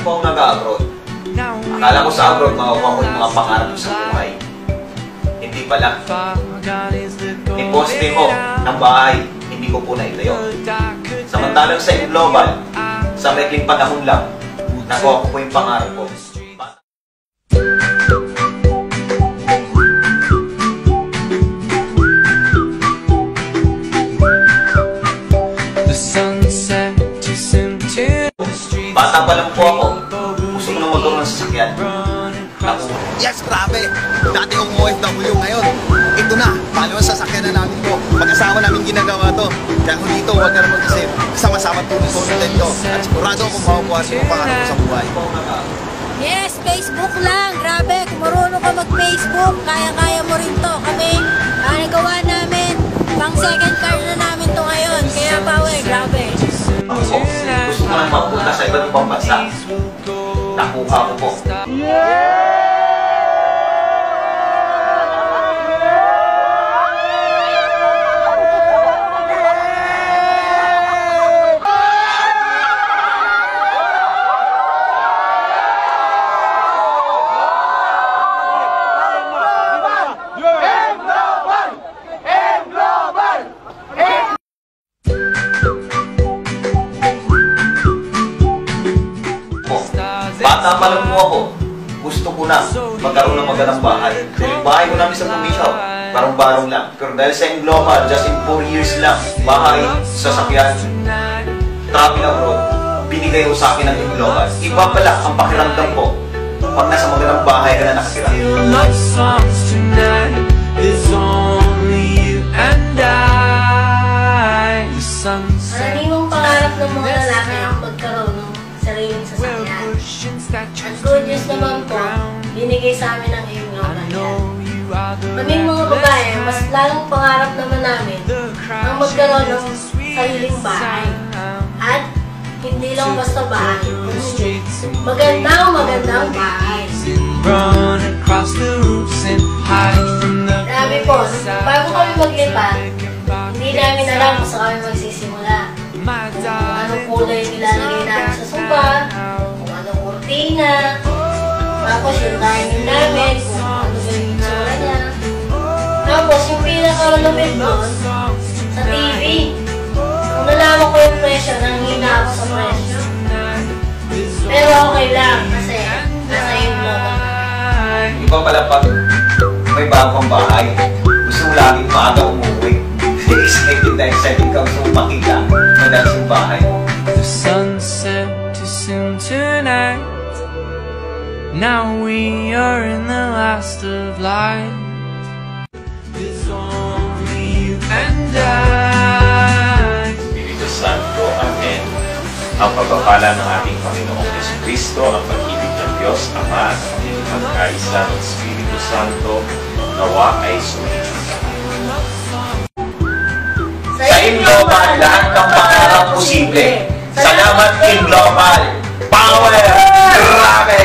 po akong nag-abroad. Akala ko sa abroad makukuha ko yung mga pangarap ko sa buhay. Hindi pala. Iposte ko ng bahay, hindi ko po naitayo. Samantalang sa global, sa maikling panahon lang, nakuha ko po yung pangarap ko. Bata pa lang po ako, gusto ko na magkaroon ng sasakyan. Yes, grabe! Dati akong OFW ngayon. Ito na, paano ang sasakyan na namin to? Mag-asawa namin ginagawa to. Kaya kung dito, huwag ka na mag-isip. Sama-sama tulong-tulong dito. At sigurado akong makukuha sa pangarap ko sa buhay. Yes, Facebook lang. Grabe, kung marunong ka mag-Facebook, kaya-kaya mo rin to. Kami, nagawa namin. Pang second car na namin to ngayon. Kaya power, grabe. Ako, gusto ko nang magpunta sa iba't ibang bansa. Nakuha ko po. Bata pa lang po ako, gusto ko na magkaroon ng magandang bahay. Dahil yung bahay ko namin sa probinsya, barong-barong lang. Pero dahil sa global, just in 4 years lang, bahay, sasakyan, travel abroad, binigay ko sa akin ng global. Iba pala ang pakiramdam ko pag nasa magandang bahay ka na nakatira. Maraming pangarap ng mga lalaki ang magkaroon ng sariling sasakyan. Ang good news naman po, binigay sa amin ng global yan. Kaming mga babae, mas lalong pangarap naman namin ang magkaroon ng sariling bahay. At hindi lang basta bahay, kundi magandang bahay. Grabe po, bago kami maglipat, hindi namin alam kung saan kami magsisimula. Kung anong kulay nilalagay namin sa sofa, kung anong kurtina, tapos yung timing namin, kung ano ba yung itsura niya. Tapos yung pinaka-lumit doon, sa TV, kung nalaman ko yung presyo, nanghina ako sa presyo. Pero okay lang, kasi nasa yung global. Iba pala pag may bagong bahay, gusto mo laging maaga umuwi. Excited ka gusto mo makita madalas yung bahay. The sunset too soon tonight. Now we are in the last of light. It's only you and I. Espiritu Santo, Amen. Ang pagpapala ng ating Panginoong Jesucristo, ang pag-ibig ng Diyos Ama at ang pagkaisa ng Espiritu Santo, nawa ay sumitin. Sa Global, lahat ng pangarap posible. Salamat Global! Power! Grabe!